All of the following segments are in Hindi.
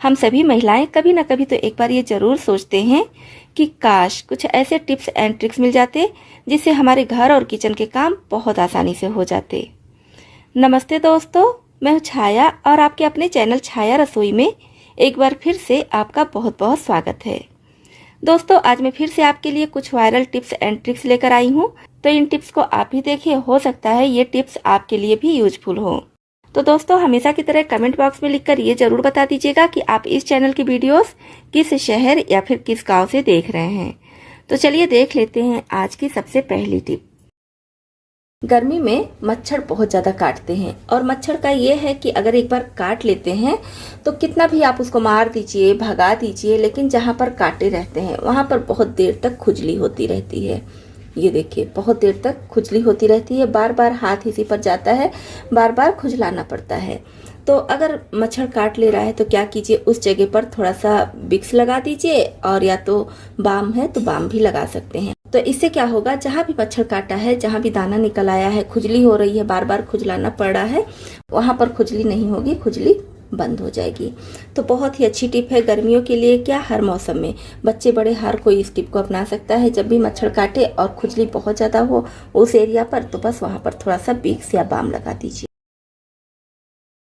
हम सभी महिलाएं कभी ना कभी तो एक बार ये ज़रूर सोचते हैं कि काश कुछ ऐसे टिप्स एंड ट्रिक्स मिल जाते जिससे हमारे घर और किचन के काम बहुत आसानी से हो जाते। नमस्ते दोस्तों, मैं हूँ छाया और आपके अपने चैनल छाया रसोई में एक बार फिर से आपका बहुत बहुत स्वागत है। दोस्तों, आज मैं फिर से आपके लिए कुछ वायरल टिप्स एंड ट्रिक्स लेकर आई हूँ, तो इन टिप्स को आप भी देखिए, हो सकता है ये टिप्स आपके लिए भी यूजफुल हो। तो दोस्तों, हमेशा की तरह कमेंट बॉक्स में लिखकर ये जरूर बता दीजिएगा कि आप इस चैनल की वीडियोस किस शहर या फिर किस गांव से देख रहे हैं। तो चलिए देख लेते हैं आज की सबसे पहली टिप। गर्मी में मच्छर बहुत ज़्यादा काटते हैं और मच्छर का ये है कि अगर एक बार काट लेते हैं तो कितना भी आप उसको मार दीजिए, भगा दीजिए, लेकिन जहाँ पर काटे रहते हैं वहाँ पर बहुत देर तक खुजली होती रहती है। ये देखिए, बहुत देर तक खुजली होती रहती है, बार बार हाथ इसी पर जाता है, बार बार खुजलाना पड़ता है। तो अगर मच्छर काट ले रहा है तो क्या कीजिए, उस जगह पर थोड़ा सा विक्स लगा दीजिए और या तो बाम है तो बाम भी लगा सकते हैं। तो इससे क्या होगा, जहाँ भी मच्छर काटा है, जहाँ भी दाना निकल आया है, खुजली हो रही है, बार बार खुजलाना पड़ रहा है, वहाँ पर खुजली नहीं होगी, खुजली बंद हो जाएगी। तो बहुत ही अच्छी टिप है गर्मियों के लिए, क्या हर मौसम में, बच्चे बड़े हर कोई इस टिप को अपना सकता है। जब भी मच्छर काटे और खुजली बहुत ज़्यादा हो उस एरिया पर, तो बस वहाँ पर थोड़ा सा विक्स या बाम लगा दीजिए।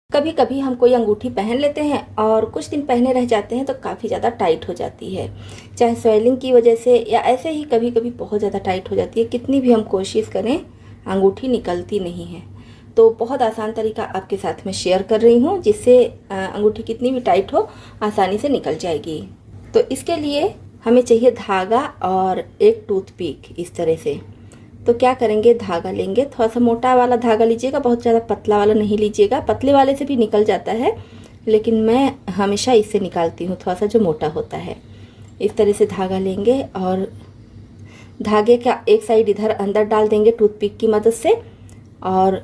कभी कभी हम कोई अंगूठी पहन लेते हैं और कुछ दिन पहने रह जाते हैं तो काफ़ी ज़्यादा टाइट हो जाती है, चाहे स्वेलिंग की वजह से या ऐसे ही कभी कभी बहुत ज़्यादा टाइट हो जाती है। कितनी भी हम कोशिश करें, अंगूठी निकलती नहीं है। तो बहुत आसान तरीका आपके साथ में शेयर कर रही हूँ, जिससे अंगूठी कितनी भी टाइट हो आसानी से निकल जाएगी। तो इसके लिए हमें चाहिए धागा और एक टूथपिक। इस तरह से तो क्या करेंगे, धागा लेंगे, थोड़ा सा मोटा वाला धागा लीजिएगा, बहुत ज़्यादा पतला वाला नहीं लीजिएगा। पतले वाले से भी निकल जाता है, लेकिन मैं हमेशा इससे निकालती हूँ, थोड़ा सा जो मोटा होता है। इस तरह से धागा लेंगे और धागे का एक साइड इधर अंदर डाल देंगे टूथपिक की मदद से, और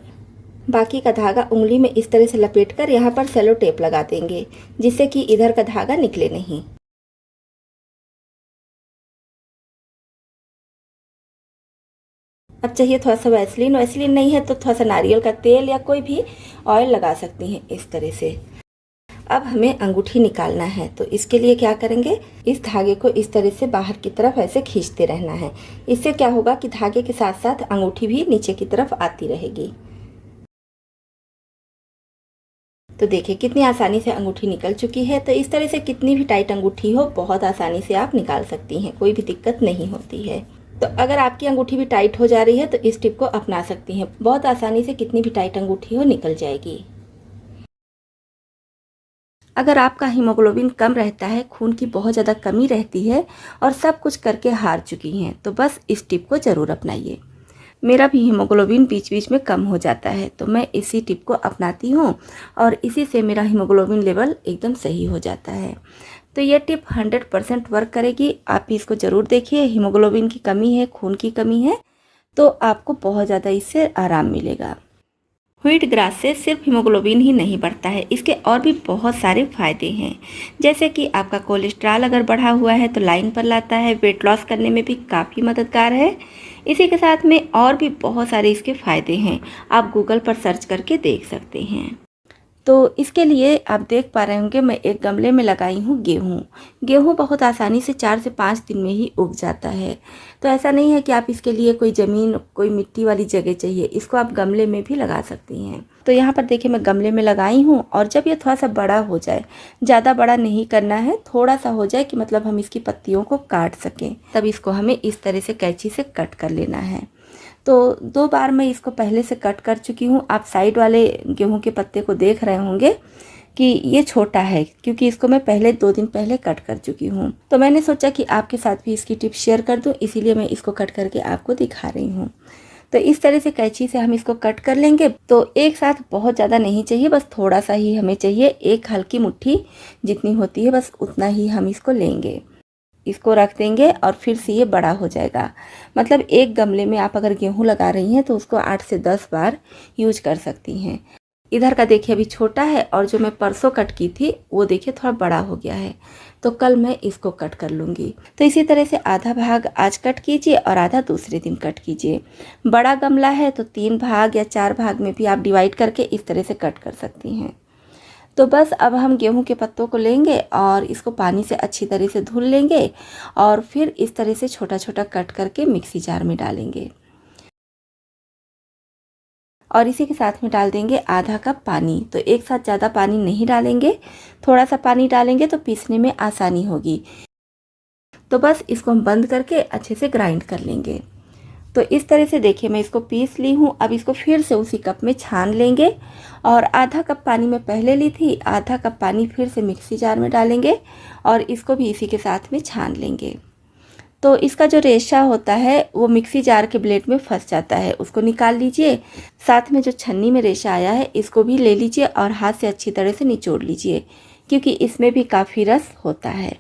बाकी का धागा उंगली में इस तरह से लपेटकर यहाँ पर सेलो टेप लगा देंगे, जिससे कि इधर का धागा निकले नहीं। अब चाहिए थोड़ा सा वैसलीन, वैसलीन नहीं है तो थोड़ा सा नारियल का तेल या कोई भी ऑयल लगा सकती हैं इस तरह से। अब हमें अंगूठी निकालना है, तो इसके लिए क्या करेंगे, इस धागे को इस तरह से बाहर की तरफ ऐसे खींचते रहना है। इससे क्या होगा कि धागे के साथ साथ अंगूठी भी नीचे की तरफ आती रहेगी। तो देखिए कितनी आसानी से अंगूठी निकल चुकी है। तो इस तरह से कितनी भी टाइट अंगूठी हो, बहुत आसानी से आप निकाल सकती हैं, कोई भी दिक्कत नहीं होती है। तो अगर आपकी अंगूठी भी टाइट हो जा रही है तो इस टिप को अपना सकती हैं, बहुत आसानी से कितनी भी टाइट अंगूठी हो निकल जाएगी। अगर आपका हीमोग्लोबिन कम रहता है, खून की बहुत ज़्यादा कमी रहती है और सब कुछ करके हार चुकी हैं, तो बस इस टिप को ज़रूर अपनाइए। मेरा भी हीमोग्लोबिन बीच बीच में कम हो जाता है, तो मैं इसी टिप को अपनाती हूँ और इसी से मेरा हीमोग्लोबिन लेवल एकदम सही हो जाता है। तो ये टिप 100% वर्क करेगी, आप भी इसको ज़रूर देखिए। हीमोग्लोबिन की कमी है, खून की कमी है, तो आपको बहुत ज़्यादा इससे आराम मिलेगा। व्हीट ग्रास से सिर्फ हीमोग्लोबिन ही नहीं बढ़ता है, इसके और भी बहुत सारे फायदे हैं। जैसे कि आपका कोलेस्ट्रॉल अगर बढ़ा हुआ है तो लाइन पर लाता है, वेट लॉस करने में भी काफ़ी मददगार है। इसी के साथ में और भी बहुत सारे इसके फ़ायदे हैं, आप गूगल पर सर्च करके देख सकते हैं। तो इसके लिए आप देख पा रहे होंगे, मैं एक गमले में लगाई हूँ गेहूँ। गेहूँ बहुत आसानी से 4 से 5 दिन में ही उग जाता है। तो ऐसा नहीं है कि आप इसके लिए कोई ज़मीन, कोई मिट्टी वाली जगह चाहिए, इसको आप गमले में भी लगा सकती हैं। तो यहाँ पर देखिए मैं गमले में लगाई हूँ, और जब ये थोड़ा सा बड़ा हो जाए, ज़्यादा बड़ा नहीं करना है, थोड़ा सा हो जाए कि मतलब हम इसकी पत्तियों को काट सकें, तब इसको हमें इस तरह से कैंची से कट कर लेना है। तो 2 बार मैं इसको पहले से कट कर चुकी हूँ। आप साइड वाले गेहूं के पत्ते को देख रहे होंगे कि ये छोटा है, क्योंकि इसको मैं पहले 2 दिन पहले कट कर चुकी हूँ। तो मैंने सोचा कि आपके साथ भी इसकी टिप शेयर कर दूँ, इसीलिए मैं इसको कट करके आपको दिखा रही हूँ। तो इस तरह से कैंची से हम इसको कट कर लेंगे। तो एक साथ बहुत ज़्यादा नहीं चाहिए, बस थोड़ा सा ही हमें चाहिए, एक हल्की मुट्ठी जितनी होती है बस उतना ही हम इसको लेंगे। इसको रख देंगे और फिर से ये बड़ा हो जाएगा। मतलब एक गमले में आप अगर गेहूं लगा रही हैं तो उसको 8 से 10 बार यूज कर सकती हैं। इधर का देखिए अभी छोटा है, और जो मैं परसों कट की थी वो देखिए थोड़ा बड़ा हो गया है, तो कल मैं इसको कट कर लूँगी। तो इसी तरह से आधा भाग आज कट कीजिए और आधा दूसरे दिन कट कीजिए। बड़ा गमला है तो 3 भाग या 4 भाग में भी आप डिवाइड करके इस तरह से कट कर सकती हैं। तो बस अब हम गेहूं के पत्तों को लेंगे और इसको पानी से अच्छी तरह से धुल लेंगे और फिर इस तरह से छोटा छोटा कट करके मिक्सी जार में डालेंगे और इसी के साथ में डाल देंगे आधा कप पानी। तो एक साथ ज़्यादा पानी नहीं डालेंगे, थोड़ा सा पानी डालेंगे तो पीसने में आसानी होगी। तो बस इसको हम बंद करके अच्छे से ग्राइंड कर लेंगे। तो इस तरह से देखिए मैं इसको पीस ली हूँ। अब इसको फिर से उसी कप में छान लेंगे और आधा कप पानी में पहले ली थी, आधा कप पानी फिर से मिक्सी जार में डालेंगे और इसको भी इसी के साथ में छान लेंगे। तो इसका जो रेशा होता है वो मिक्सी जार के ब्लेड में फंस जाता है, उसको निकाल लीजिए। साथ में जो छन्नी में रेशा आया है इसको भी ले लीजिए और हाथ से अच्छी तरह से निचोड़ लीजिए, क्योंकि इसमें भी काफ़ी रस होता है।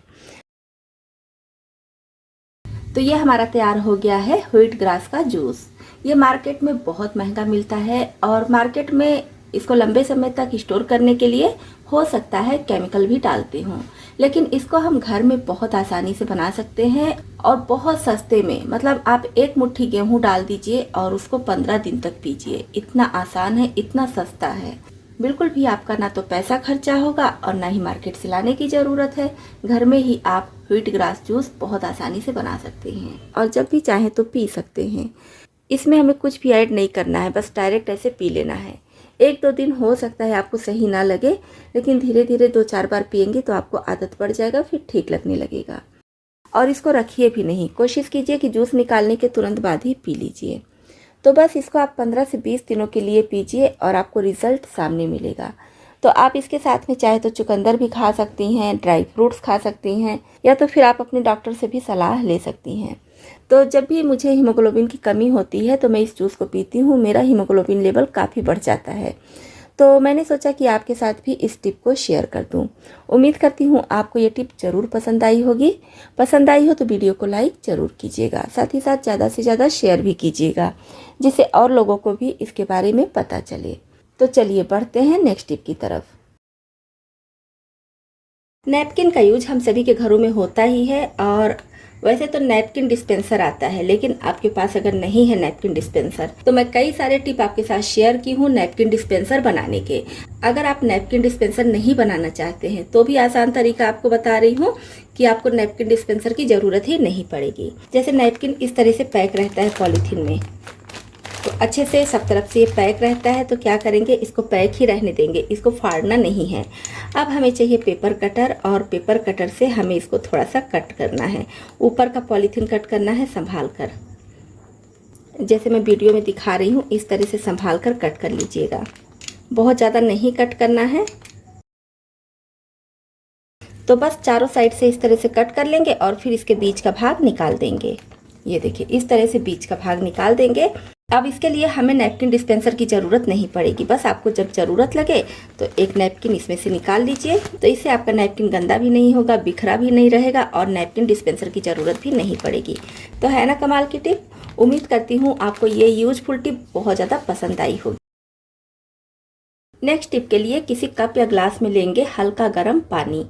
तो ये हमारा तैयार हो गया है व्हीट ग्रास का जूस। ये मार्केट में बहुत महंगा मिलता है और मार्केट में इसको लंबे समय तक स्टोर करने के लिए हो सकता है केमिकल भी डालते हों, लेकिन इसको हम घर में बहुत आसानी से बना सकते हैं और बहुत सस्ते में। मतलब आप एक मुट्ठी गेहूं डाल दीजिए और उसको 15 दिन तक पीजिए। इतना आसान है, इतना सस्ता है। बिल्कुल भी आपका ना तो पैसा खर्चा होगा और ना ही मार्केट से लाने की ज़रूरत है। घर में ही आप व्हीट ग्रास जूस बहुत आसानी से बना सकते हैं और जब भी चाहें तो पी सकते हैं। इसमें हमें कुछ भी ऐड नहीं करना है, बस डायरेक्ट ऐसे पी लेना है। 1-2 दिन हो सकता है आपको सही ना लगे, लेकिन धीरे धीरे 2-4 बार पियेंगे तो आपको आदत पड़ जाएगा, फिर ठीक लगने लगेगा। और इसको रखिए भी नहीं, कोशिश कीजिए कि जूस निकालने के तुरंत बाद ही पी लीजिए। तो बस इसको आप 15 से 20 दिनों के लिए पीजिए और आपको रिजल्ट सामने मिलेगा। तो आप इसके साथ में चाहे तो चुकंदर भी खा सकती हैं, ड्राई फ्रूट्स खा सकती हैं, या तो फिर आप अपने डॉक्टर से भी सलाह ले सकती हैं। तो जब भी मुझे हीमोग्लोबिन की कमी होती है तो मैं इस जूस को पीती हूँ, मेरा हीमोग्लोबिन लेवल काफ़ी बढ़ जाता है। तो मैंने सोचा कि आपके साथ भी इस टिप को शेयर कर दूं। उम्मीद करती हूँ आपको ये टिप ज़रूर पसंद आई होगी। पसंद आई हो तो वीडियो को लाइक ज़रूर कीजिएगा, साथ ही साथ ज़्यादा से ज़्यादा शेयर भी कीजिएगा, जिससे और लोगों को भी इसके बारे में पता चले। तो चलिए बढ़ते हैं नेक्स्ट टिप की तरफ। नैपकिन का यूज हम सभी के घरों में होता ही है और वैसे तो नैपकिन डिस्पेंसर आता है, लेकिन आपके पास अगर नहीं है नैपकिन डिस्पेंसर तो मैं कई सारे टिप आपके साथ शेयर की हूँ नैपकिन डिस्पेंसर बनाने के। अगर आप नैपकिन डिस्पेंसर नहीं बनाना चाहते हैं तो भी आसान तरीका आपको बता रही हूँ कि आपको नैपकिन डिस्पेंसर की ज़रूरत ही नहीं पड़ेगी। जैसे नैपकिन इस तरह से पैक रहता है पॉलीथीन में, तो अच्छे से सब तरफ से ये पैक रहता है। तो क्या करेंगे, इसको पैक ही रहने देंगे, इसको फाड़ना नहीं है। अब हमें चाहिए पेपर कटर और पेपर कटर से हमें इसको थोड़ा सा कट करना है। ऊपर का पॉलीथीन कट करना है संभाल कर, जैसे मैं वीडियो में दिखा रही हूँ इस तरह से संभाल कर कट कर लीजिएगा। बहुत ज़्यादा नहीं कट करना है। तो बस चारों साइड से इस तरह से कट कर लेंगे और फिर इसके बीच का भाग निकाल देंगे। ये देखिए इस तरह से बीच का भाग निकाल देंगे। अब इसके लिए हमें नैपकिन डिस्पेंसर की ज़रूरत नहीं पड़ेगी, बस आपको जब ज़रूरत लगे तो एक नैपकिन इसमें से निकाल लीजिए। तो इससे आपका नैपकिन गंदा भी नहीं होगा, बिखरा भी नहीं रहेगा और नैपकिन डिस्पेंसर की ज़रूरत भी नहीं पड़ेगी। तो है ना कमाल की टिप। उम्मीद करती हूँ आपको ये यूजफुल टिप बहुत ज़्यादा पसंद आई होगी। नेक्स्ट टिप के लिए किसी कप या ग्लास में लेंगे हल्का गर्म पानी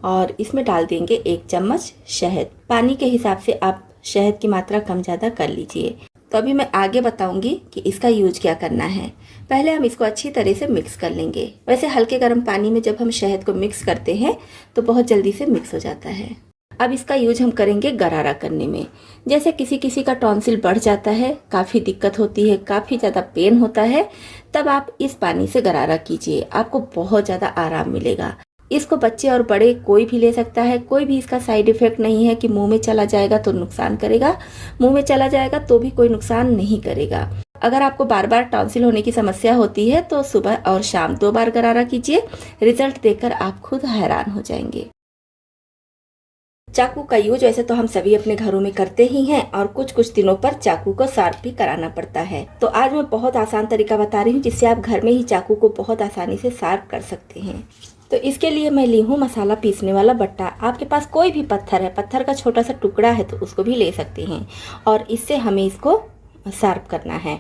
और इसमें डाल देंगे 1 चम्मच शहद। पानी के हिसाब से आप शहद की मात्रा कम ज़्यादा कर लीजिए। तो अभी मैं आगे बताऊंगी कि इसका यूज क्या करना है। पहले हम इसको अच्छी तरह से मिक्स कर लेंगे। वैसे हल्के गर्म पानी में जब हम शहद को मिक्स करते हैं तो बहुत जल्दी से मिक्स हो जाता है। अब इसका यूज हम करेंगे गरारा करने में। जैसे किसी किसी का टॉन्सिल बढ़ जाता है, काफ़ी दिक्कत होती है, काफ़ी ज़्यादा पेन होता है, तब आप इस पानी से गरारा कीजिए, आपको बहुत ज़्यादा आराम मिलेगा। इसको बच्चे और बड़े कोई भी ले सकता है। कोई भी इसका साइड इफ़ेक्ट नहीं है कि मुंह में चला जाएगा तो नुकसान करेगा, मुंह में चला जाएगा तो भी कोई नुकसान नहीं करेगा। अगर आपको बार बार टॉन्सिल होने की समस्या होती है तो सुबह और शाम 2 बार गरारा कीजिए, रिजल्ट देखकर आप खुद हैरान हो जाएंगे। चाकू का यूज वैसे तो हम सभी अपने घरों में करते ही हैं और कुछ कुछ दिनों पर चाकू को शार्प भी कराना पड़ता है। तो आज मैं बहुत आसान तरीका बता रही हूँ जिससे आप घर में ही चाकू को बहुत आसानी से शार्प कर सकते हैं। तो इसके लिए मैं ली हूँ मसाला पीसने वाला बट्टा। आपके पास कोई भी पत्थर है, पत्थर का छोटा सा टुकड़ा है तो उसको भी ले सकते हैं और इससे हमें इसको शार्प करना है।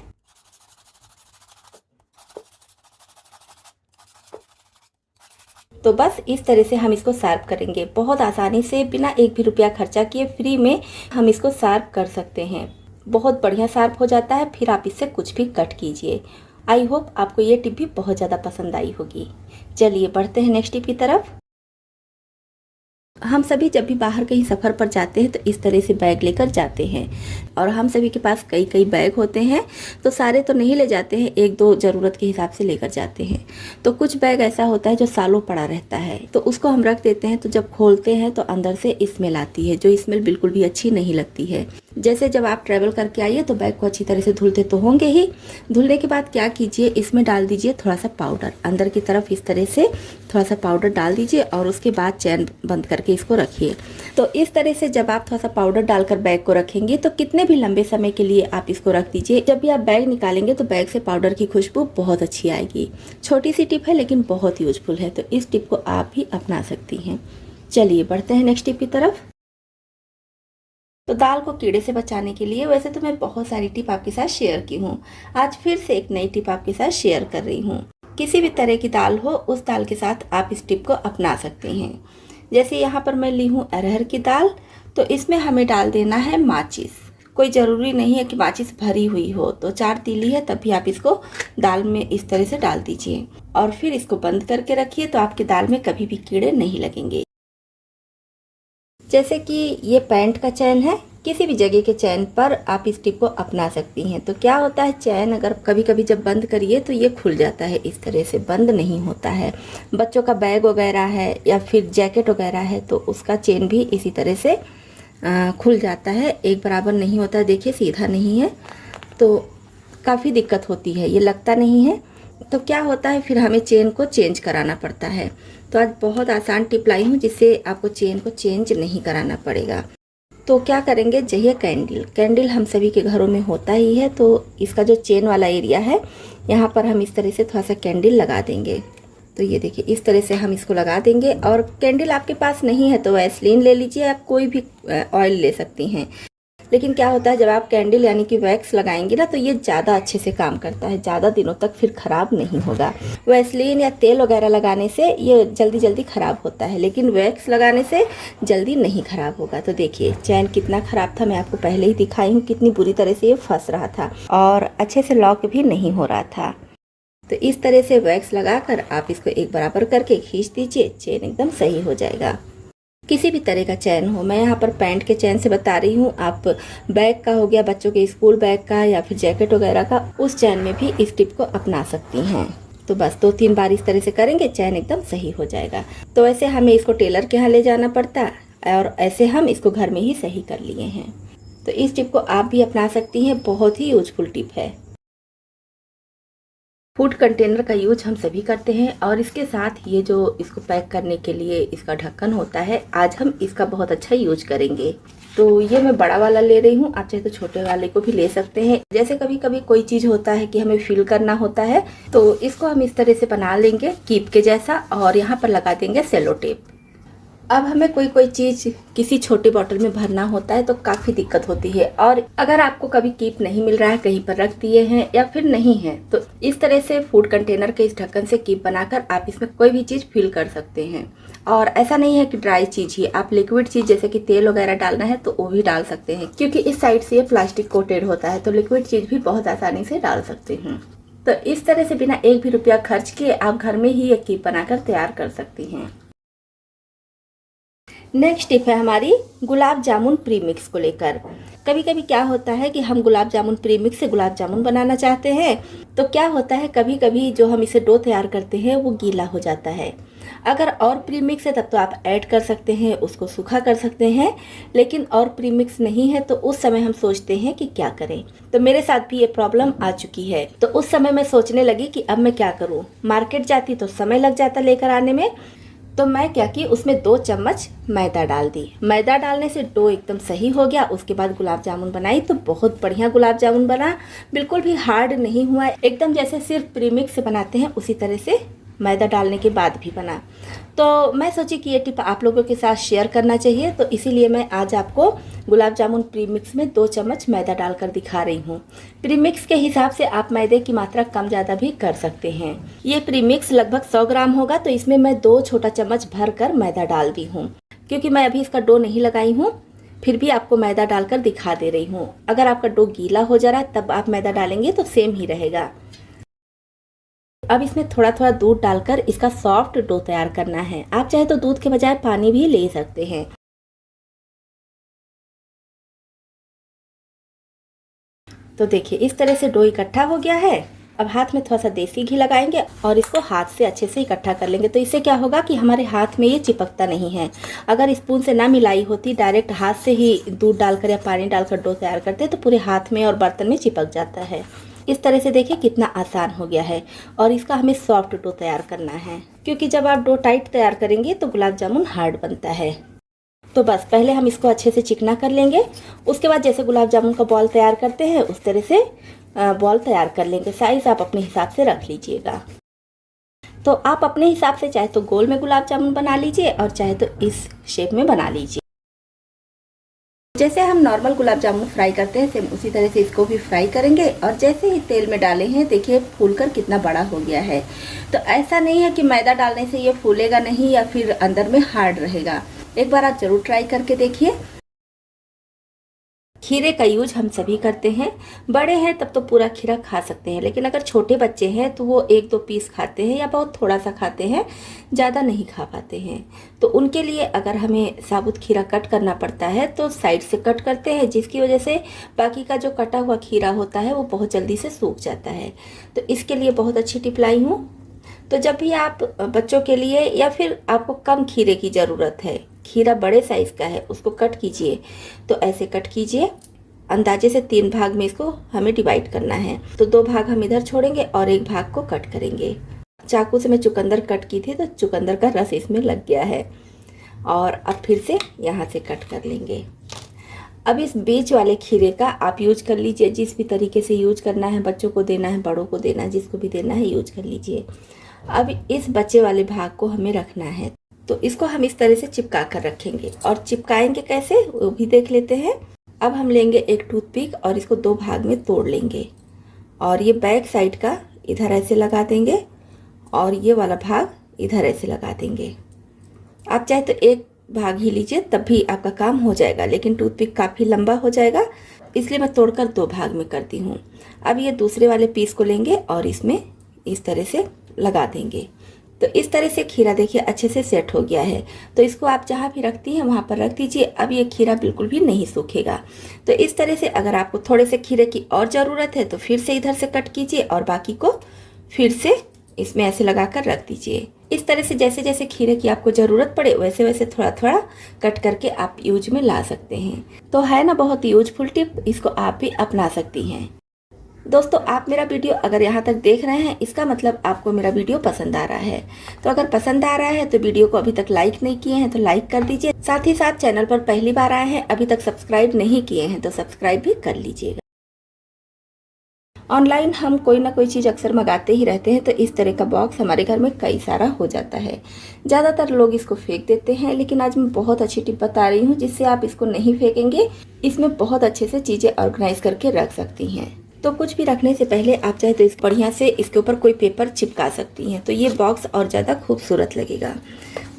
तो बस इस तरह से हम इसको शार्प करेंगे, बहुत आसानी से बिना 1 भी रुपया खर्चा किए फ्री में हम इसको शार्प कर सकते हैं। बहुत बढ़िया शार्प हो जाता है। फिर आप इससे कुछ भी कट कीजिए, आई होप आपको ये टिप भी बहुत ज़्यादा पसंद आई होगी। चलिए बढ़ते हैं नेक्स्ट टिप की तरफ। हम सभी जब भी बाहर कहीं सफ़र पर जाते हैं तो इस तरह से बैग लेकर जाते हैं और हम सभी के पास कई कई बैग होते हैं, तो सारे तो नहीं ले जाते हैं, एक दो ज़रूरत के हिसाब से लेकर जाते हैं। तो कुछ बैग ऐसा होता है जो सालों पड़ा रहता है, तो उसको हम रख देते हैं, तो जब खोलते हैं तो अंदर से स्मेल आती है, जो स्मेल बिल्कुल भी अच्छी नहीं लगती है। जैसे जब आप ट्रैवल करके आइए तो बैग को अच्छी तरह से धुलते तो होंगे ही। धुलने के बाद क्या कीजिए, इसमें डाल दीजिए थोड़ा सा पाउडर, अंदर की तरफ इस तरह से थोड़ा सा पाउडर डाल दीजिए और उसके बाद चैन बंद करके इसको रखिए। तो इस तरह से जब आप थोड़ा सा पाउडर डालकर बैग को रखेंगे तो कितने भी लंबे समय के लिए आप इसको रख दीजिए, जब भी आप बैग निकालेंगे तो बैग से पाउडर की खुशबू बहुत अच्छी आएगी। छोटी सी टिप है लेकिन बहुत यूजफुल है, तो इस टिप को आप भी अपना सकती हैं। चलिए बढ़ते हैं नेक्स्ट टिप की तरफ। तो दाल को कीड़े से बचाने के लिए वैसे तो मैं बहुत सारी टिप आपके साथ शेयर की हूँ, आज फिर से एक नई टिप आपके साथ शेयर कर रही हूँ। किसी भी तरह की दाल हो, उस दाल के साथ आप इस टिप को अपना सकते हैं। जैसे यहाँ पर मैं ली हूँ अरहर की दाल, तो इसमें हमें डाल देना है माचिस। कोई ज़रूरी नहीं है कि माचिस भरी हुई हो, तो 4 तीली है तब भी आप इसको दाल में इस तरह से डाल दीजिए और फिर इसको बंद करके रखिए, तो आपकी दाल में कभी भी कीड़े नहीं लगेंगे। जैसे कि ये पैंट का चैन है, किसी भी जगह के चैन पर आप इस टिप को अपना सकती हैं। तो क्या होता है, चैन अगर कभी कभी जब बंद करिए तो ये खुल जाता है, इस तरह से बंद नहीं होता है। बच्चों का बैग वगैरह है या फिर जैकेट वगैरह है तो उसका चेन भी इसी तरह से खुल जाता है, एक बराबर नहीं होता है। देखिए सीधा नहीं है तो काफ़ी दिक्कत होती है, ये लगता नहीं है। तो क्या होता है, फिर हमें चेन को चेंज कराना पड़ता है। तो आज बहुत आसान टिप लाई हूँ जिससे आपको चेन को चेंज नहीं कराना पड़ेगा। तो क्या करेंगे, चाहिए कैंडल हम सभी के घरों में होता ही है, तो इसका जो चेन वाला एरिया है यहाँ पर हम इस तरह से थोड़ा सा कैंडल लगा देंगे। तो ये देखिए इस तरह से हम इसको लगा देंगे। और कैंडल आपके पास नहीं है तो वैसलीन ले लीजिए, आप कोई भी ऑयल ले सकती हैं। लेकिन क्या होता है, जब आप कैंडल यानी कि वैक्स लगाएंगे ना तो ये ज़्यादा अच्छे से काम करता है, ज़्यादा दिनों तक फिर ख़राब नहीं होगा। वैसलीन या तेल वगैरह लगाने से ये जल्दी जल्दी ख़राब होता है, लेकिन वैक्स लगाने से जल्दी नहीं ख़राब होगा। तो देखिए चैन कितना ख़राब था, मैं आपको पहले ही दिखाई हूँ कितनी बुरी तरह से ये फंस रहा था और अच्छे से लॉक भी नहीं हो रहा था। तो इस तरह से वैक्स लगाकर आप इसको एक बराबर करके खींच दीजिए, चेन एकदम सही हो जाएगा। किसी भी तरह का चैन हो, मैं यहाँ पर पैंट के चैन से बता रही हूँ, आप बैग का हो गया, बच्चों के स्कूल बैग का या फिर जैकेट वगैरह का, उस चैन में भी इस टिप को अपना सकती हैं। तो बस 2-3 बार इस तरह से करेंगे, चैन एकदम सही हो जाएगा। तो ऐसे हमें इसको टेलर के यहाँ ले जाना पड़ता और ऐसे हम इसको घर में ही सही कर लिए हैं। तो इस टिप को आप भी अपना सकती हैं, बहुत ही यूजफुल टिप है। फूड कंटेनर का यूज हम सभी करते हैं और इसके साथ ये जो इसको पैक करने के लिए इसका ढक्कन होता है, आज हम इसका बहुत अच्छा यूज करेंगे। तो ये मैं बड़ा वाला ले रही हूँ, आप चाहे तो छोटे वाले को भी ले सकते हैं। जैसे कभी कभी कोई चीज़ होता है कि हमें फिल करना होता है, तो इसको हम इस तरह से बना लेंगे कीप के जैसा और यहाँ पर लगा देंगे सेलो टेप। अब हमें कोई चीज़ किसी छोटी बोतल में भरना होता है तो काफ़ी दिक्कत होती है, और अगर आपको कभी कीप नहीं मिल रहा है, कहीं पर रख दिए हैं या फिर नहीं है, तो इस तरह से फूड कंटेनर के इस ढक्कन से कीप बनाकर आप इसमें कोई भी चीज़ फिल कर सकते हैं। और ऐसा नहीं है कि ड्राई चीज़ ही, आप लिक्विड चीज़ जैसे कि तेल वगैरह डालना है तो वो भी डाल सकते हैं, क्योंकि इस साइड से ये प्लास्टिक कोटेड होता है, तो लिक्विड चीज़ भी बहुत आसानी से डाल सकते हैं। तो इस तरह से बिना एक भी रुपया खर्च किए आप घर में ही ये कीप बनाकर तैयार कर सकती हैं। नेक्स्ट टिप है हमारी गुलाब जामुन प्रीमिक्स को लेकर। कभी कभी क्या होता है कि हम गुलाब जामुन प्रीमिक्स से गुलाब जामुन बनाना चाहते हैं, तो क्या होता है कभी कभी जो हम इसे डो तैयार करते हैं वो गीला हो जाता है। अगर और प्रीमिक्स है तब तो आप ऐड कर सकते हैं, उसको सूखा कर सकते हैं, लेकिन और प्रीमिक्स नहीं है तो उस समय हम सोचते हैं कि क्या करें। तो मेरे साथ भी ये प्रॉब्लम आ चुकी है। तो उस समय मैं सोचने लगी कि अब मैं क्या करूं, मार्केट जाती तो समय लग जाता लेकर आने में। तो मैं क्या की, उसमें 2 चम्मच मैदा डाल दी। मैदा डालने से डो एकदम सही हो गया। उसके बाद गुलाब जामुन बनाई तो बहुत बढ़िया गुलाब जामुन बना, बिल्कुल भी हार्ड नहीं हुआ, एकदम जैसे सिर्फ प्रीमिक्स से बनाते हैं उसी तरह से मैदा डालने के बाद भी बना। तो मैं सोची कि ये टिप आप लोगों के साथ शेयर करना चाहिए, तो इसीलिए मैं आज आपको गुलाब जामुन प्रीमिक्स में 2 चम्मच मैदा डालकर दिखा रही हूँ। प्रीमिक्स के हिसाब से आप मैदे की मात्रा कम ज़्यादा भी कर सकते हैं। ये प्रीमिक्स लगभग 100 ग्राम होगा, तो इसमें मैं 2 छोटा चम्मच भर कर मैदा डाल दी हूँ। क्योंकि मैं अभी इसका डो नहीं लगाई हूँ, फिर भी आपको मैदा डालकर दिखा दे रही हूँ। अगर आपका डो गीला हो जा रहा है तब आप मैदा डालेंगे तो सेम ही रहेगा। अब इसमें थोड़ा थोड़ा दूध डालकर इसका सॉफ्ट डो तैयार करना है। आप चाहे तो दूध के बजाय पानी भी ले सकते हैं। तो देखिए इस तरह से डो इकट्ठा हो गया है। अब हाथ में थोड़ा सा देसी घी लगाएंगे और इसको हाथ से अच्छे से इकट्ठा कर लेंगे। तो इससे क्या होगा कि हमारे हाथ में ये चिपकता नहीं है। अगर स्पून से ना मिलाई होती, डायरेक्ट हाथ से ही दूध डालकर या पानी डालकर डो तैयार करते तो पूरे हाथ में और बर्तन में चिपक जाता है। इस तरह से देखिए कितना आसान हो गया है। और इसका हमें सॉफ्ट डो तैयार करना है, क्योंकि जब आप डो टाइट तैयार करेंगे तो गुलाब जामुन हार्ड बनता है। तो बस पहले हम इसको अच्छे से चिकना कर लेंगे। उसके बाद जैसे गुलाब जामुन का बॉल तैयार करते हैं उस तरह से बॉल तैयार कर लेंगे। साइज आप अपने हिसाब से रख लीजिएगा। तो आप अपने हिसाब से चाहे तो गोल में गुलाब जामुन बना लीजिए और चाहे तो इस शेप में बना लीजिए। जैसे हम नॉर्मल गुलाब जामुन फ्राई करते हैं सेम उसी तरह से इसको भी फ्राई करेंगे। और जैसे ही तेल में डाले हैं देखिए फूलकर कितना बड़ा हो गया है। तो ऐसा नहीं है कि मैदा डालने से ये फूलेगा नहीं या फिर अंदर में हार्ड रहेगा। एक बार आप जरूर ट्राई करके देखिए। खीरे का यूज हम सभी करते हैं। बड़े हैं तब तो पूरा खीरा खा सकते हैं, लेकिन अगर छोटे बच्चे हैं तो वो 1-2 पीस खाते हैं या बहुत थोड़ा सा खाते हैं, ज़्यादा नहीं खा पाते हैं। तो उनके लिए अगर हमें साबुत खीरा कट करना पड़ता है तो साइड से कट करते हैं, जिसकी वजह से बाकी का जो कटा हुआ खीरा होता है वो बहुत जल्दी से सूख जाता है। तो इसके लिए बहुत अच्छी टिप लाई हूँ। तो जब भी आप बच्चों के लिए या फिर आपको कम खीरे की ज़रूरत है, खीरा बड़े साइज़ का है, उसको कट कीजिए तो ऐसे कट कीजिए। अंदाजे से 3 भाग में इसको हमें डिवाइड करना है। तो 2 भाग हम इधर छोड़ेंगे और 1 भाग को कट करेंगे। चाकू से मैं चुकंदर कट की थी तो चुकंदर का रस इसमें लग गया है। और अब फिर से यहाँ से कट कर लेंगे। अब इस बीच वाले खीरे का आप यूज कर लीजिए, जिस भी तरीके से यूज करना है, बच्चों को देना है, बड़ों को देना है, जिसको भी देना है यूज कर लीजिए। अब इस बचे वाले भाग को हमें रखना है, तो इसको हम इस तरह से चिपका कर रखेंगे। और चिपकाएंगे कैसे वो भी देख लेते हैं। अब हम लेंगे एक टूथपिक और इसको 2 भाग में तोड़ लेंगे और ये बैक साइड का इधर ऐसे लगा देंगे और ये वाला भाग इधर ऐसे लगा देंगे। आप चाहे तो 1 भाग ही लीजिए तब भी आपका काम हो जाएगा, लेकिन टूथपिक काफ़ी लंबा हो जाएगा इसलिए मैं तोड़कर 2 भाग में करती हूँ। अब ये दूसरे वाले पीस को लेंगे और इसमें इस तरह से लगा देंगे। तो इस तरह से खीरा देखिए अच्छे से सेट हो गया है। तो इसको आप जहाँ भी रखती हैं वहाँ पर रख दीजिए। अब ये खीरा बिल्कुल भी नहीं सूखेगा। तो इस तरह से अगर आपको थोड़े से खीरे की और ज़रूरत है तो फिर से इधर से कट कीजिए और बाकी को फिर से इसमें ऐसे लगा कर रख दीजिए। इस तरह से जैसे जैसे खीरे की आपको ज़रूरत पड़े वैसे वैसे थोड़ा थोड़ा कट करके आप यूज में ला सकते हैं। तो है ना बहुत यूजफुल टिप, इसको आप भी अपना सकती हैं। दोस्तों आप मेरा वीडियो अगर यहाँ तक देख रहे हैं इसका मतलब आपको मेरा वीडियो पसंद आ रहा है। तो अगर पसंद आ रहा है तो वीडियो को अभी तक लाइक नहीं किए हैं तो लाइक कर दीजिए। साथ ही साथ चैनल पर पहली बार आए हैं अभी तक सब्सक्राइब नहीं किए हैं तो सब्सक्राइब भी कर लीजिएगा। ऑनलाइन हम कोई ना कोई चीज़ अक्सर मंगाते ही रहते हैं, तो इस तरह का बॉक्स हमारे घर में कई सारा हो जाता है। ज़्यादातर लोग इसको फेंक देते हैं, लेकिन आज मैं बहुत अच्छी टिप बता रही हूँ जिससे आप इसको नहीं फेंकेंगे। इसमें बहुत अच्छे से चीज़ें ऑर्गेनाइज करके रख सकती हैं। तो कुछ भी रखने से पहले आप चाहे तो इस बढ़िया से इसके ऊपर कोई पेपर चिपका सकती हैं, तो ये बॉक्स और ज़्यादा खूबसूरत लगेगा।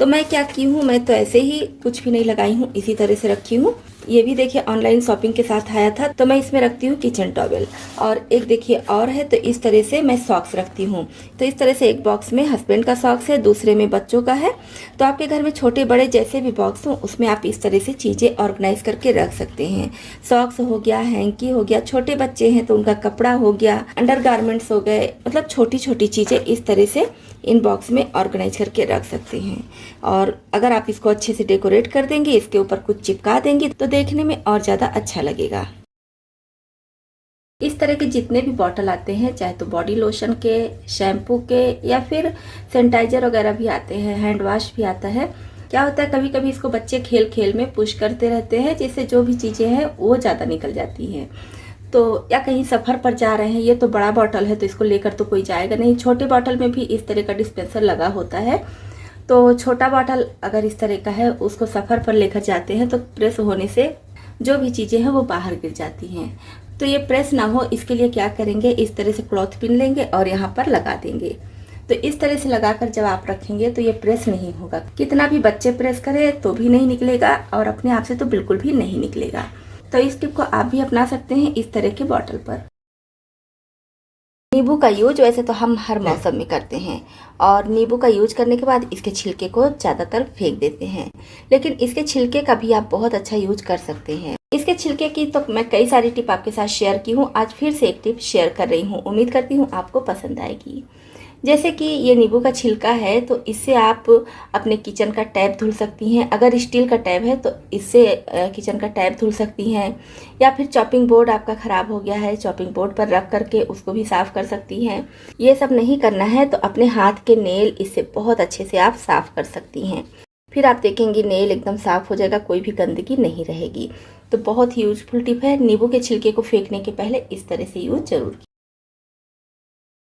तो मैं क्या की हूँ, मैं तो ऐसे ही कुछ भी नहीं लगाई हूँ, इसी तरह से रखी हूँ। ये भी देखिए ऑनलाइन शॉपिंग के साथ आया था, तो मैं इसमें रखती हूँ किचन टॉवेल। और एक देखिए और है, तो इस तरह से मैं सॉक्स रखती हूँ। तो इस तरह से एक बॉक्स में हस्बैंड का सॉक्स है, दूसरे में बच्चों का है। तो आपके घर में छोटे बड़े जैसे भी बॉक्स हो उसमें आप इस तरह से चीज़ें ऑर्गेनाइज करके रख सकते हैं। सॉक्स हो गया, हैंकी हो गया, छोटे बच्चे हैं तो उनका कपड़ा हो गया, अंडर गारमेंट्स हो गए, मतलब छोटी छोटी चीज़ें इस तरह से इन बॉक्स में ऑर्गेनाइज करके रख सकते हैं। और अगर आप इसको अच्छे से डेकोरेट कर देंगे, इसके ऊपर कुछ चिपका देंगे तो देखने में और ज़्यादा अच्छा लगेगा। इस तरह के जितने भी बॉटल आते हैं, चाहे तो बॉडी लोशन के, शैम्पू के या फिर सैनिटाइजर वगैरह भी आते हैं, हैंड वॉश भी आता है। क्या होता है कभी कभी इसको बच्चे खेल खेल में पुश करते रहते हैं, जिससे जो भी चीज़ें हैं वो ज़्यादा निकल जाती हैं। तो या कहीं सफ़र पर जा रहे हैं, ये तो बड़ा बॉटल है तो इसको लेकर तो कोई जाएगा नहीं। छोटे बॉटल में भी इस तरह का डिस्पेंसर लगा होता है, तो छोटा बॉटल अगर इस तरह का है उसको सफ़र पर लेकर जाते हैं तो प्रेस होने से जो भी चीज़ें हैं वो बाहर गिर जाती हैं। तो ये प्रेस ना हो इसके लिए क्या करेंगे, इस तरह से क्लॉथ पिन लेंगे और यहाँ पर लगा देंगे। तो इस तरह से लगाकर जब आप रखेंगे तो ये प्रेस नहीं होगा। कितना भी बच्चे प्रेस करें तो भी नहीं निकलेगा और अपने आप से तो बिल्कुल भी नहीं निकलेगा। तो इस टिप को आप भी अपना सकते हैं इस तरह के बॉटल पर। नींबू का यूज वैसे तो हम हर मौसम में करते हैं और नींबू का यूज करने के बाद इसके छिलके को ज़्यादातर फेंक देते हैं, लेकिन इसके छिलके का भी आप बहुत अच्छा यूज कर सकते हैं। इसके छिलके की तो मैं कई सारी टिप आपके साथ शेयर की हूँ, आज फिर से एक टिप शेयर कर रही हूँ। उम्मीद करती हूँ आपको पसंद आएगी। जैसे कि ये नींबू का छिलका है तो इससे आप अपने किचन का टैप धुल सकती हैं। अगर स्टील का टैप है तो इससे किचन का टैप धुल सकती हैं, या फिर चॉपिंग बोर्ड आपका ख़राब हो गया है, चॉपिंग बोर्ड पर रख करके उसको भी साफ़ कर सकती हैं। ये सब नहीं करना है तो अपने हाथ के नेल इससे बहुत अच्छे से आप साफ़ कर सकती हैं। फिर आप देखेंगी नेल एकदम साफ़ हो जाएगा, कोई भी गंदगी नहीं रहेगी। तो बहुत ही यूजफुल टिप है। नींबू के छिलके को फेंकने के पहले इस तरह से यूज जरूर।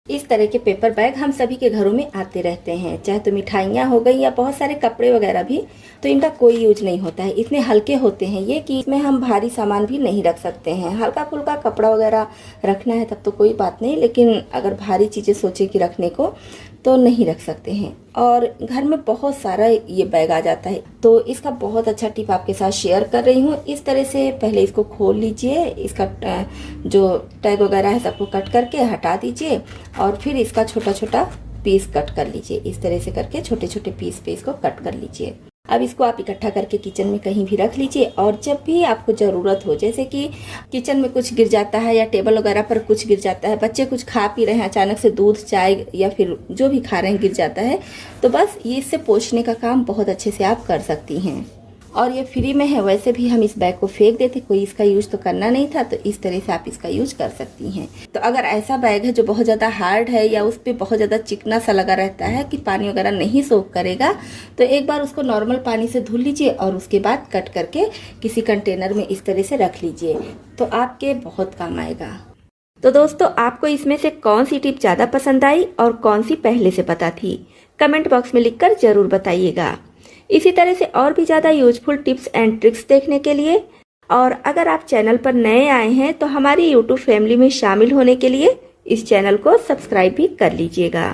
इस तरह के पेपर बैग हम सभी के घरों में आते रहते हैं, चाहे तो मिठाइयाँ हो गई या बहुत सारे कपड़े वगैरह भी, तो इनका कोई यूज नहीं होता है। इतने हल्के होते हैं ये कि इसमें हम भारी सामान भी नहीं रख सकते हैं। हल्का फुल्का कपड़ा वगैरह रखना है तब तो कोई बात नहीं, लेकिन अगर भारी चीज़ें सोचे कि रखने को तो नहीं रख सकते हैं। और घर में बहुत सारा ये बैग आ जाता है, तो इसका बहुत अच्छा टिप आपके साथ शेयर कर रही हूँ। इस तरह से पहले इसको खोल लीजिए, इसका जो टैग वगैरह है सबको कट करके हटा दीजिए और फिर इसका छोटा छोटा पीस कट कर लीजिए। इस तरह से करके छोटे छोटे पीस पे इसको कट कर लीजिए। अब इसको आप इकट्ठा करके किचन में कहीं भी रख लीजिए और जब भी आपको ज़रूरत हो, जैसे कि किचन में कुछ गिर जाता है या टेबल वगैरह पर कुछ गिर जाता है, बच्चे कुछ खा पी रहे हैं, अचानक से दूध चाय या फिर जो भी खा रहे हैं गिर जाता है, तो बस ये इससे पोंछने का काम बहुत अच्छे से आप कर सकती हैं। और ये फ्री में है, वैसे भी हम इस बैग को फेंक देते, कोई इसका यूज तो करना नहीं था, तो इस तरह से आप इसका यूज कर सकती हैं। तो अगर ऐसा बैग है जो बहुत ज़्यादा हार्ड है या उस पर बहुत ज़्यादा चिकना सा लगा रहता है कि पानी वगैरह नहीं सोख करेगा, तो एक बार उसको नॉर्मल पानी से धुल लीजिए और उसके बाद कट करके किसी कंटेनर में इस तरह से रख लीजिए, तो आपके बहुत काम आएगा। तो दोस्तों, आपको इसमें से कौन सी टिप ज़्यादा पसंद आई और कौन सी पहले से पता थी, कमेंट बॉक्स में लिखकर ज़रूर बताइएगा। इसी तरह से और भी ज़्यादा यूजफुल टिप्स एंड ट्रिक्स देखने के लिए, और अगर आप चैनल पर नए आए हैं तो हमारी यूट्यूब फैमिली में शामिल होने के लिए इस चैनल को सब्सक्राइब भी कर लीजिएगा।